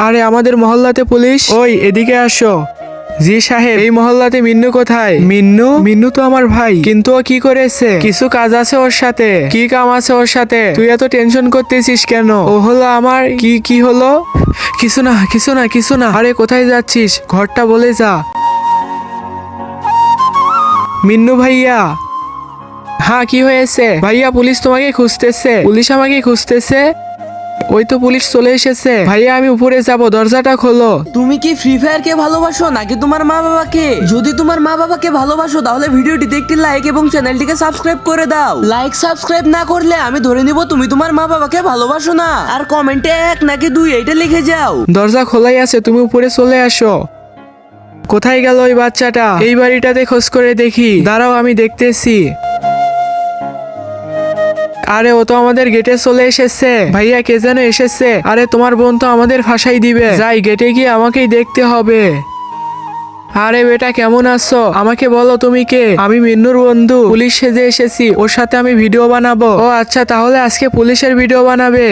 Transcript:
আরে আমাদের মহল্লাতে পুলিশ। ওই এদিকে আসো। জি সাহেব, এই মহল্লাতে মিন্নু কোথায়? মিন্নু? মিন্নু তো আমার ভাই, কিন্তু ও কি করেছে? কিছু কাজ আছে ওর সাথে। কি কাম আছে ওর সাথে? তুই এত টেনশন করতেছিস কেন? ও হলো আমার কি হলো? কিছু না কিছু না কিছু না। আরে কোথায় যাচ্ছিস? ঘরটা বলে যা। মিন্নু ভাইয়া। হ্যাঁ কি হয়েছে? ভাইয়া পুলিশ তোমাকে খুঁজতেছে। পুলিশ আমাকে খুঁজতেছে? ওই তো পুলিশ চলে এসেছে। ভাইয়া আমি উপরে যাব, দরজাটা খোলো। তুমি কি ফ্রি ফায়ার কে ভালোবাসো নাকি তোমার মা বাবাকে? যদি তোমার মা বাবাকে ভালোবাসো তাহলে ভিডিওটিতে একটি লাইক এবং চ্যানেলটিকে সাবস্ক্রাইব করে দাও। লাইক সাবস্ক্রাইব না করলে আমি ধরে নিব তুমি তোমার মা বাবাকে ভালোবাসো না। আর কমেন্টে 1 নাকি 2 এটা লিখে যাও। দরজা খোলাই আছে, তুমি উপরে চলে আসো। কোথায় গেল ওই বাচ্চাটা? এই বাড়িটাতে খোঁজ করে দেখি। দাঁড়াও আমি দেখতেছি। আরে ও তো আমাদের গেটে চলে এসেছে। ভাইয়া কে যেন এসেছে। আরে তোমার বোন তো আমাদের ফাঁসাই দিবে। যাই গেটে গিয়ে আমাকেই দেখতে হবে। আরে বেটা কেমন আছো? আমাকে বলো তুমি কে? আমি মিন্নুর বন্ধু, পুলিশ সেজে এসেছি। ওর সাথে আমি ভিডিও বানাবো। ও আচ্ছা, তাহলে আজকে পুলিশের ভিডিও বানাবে?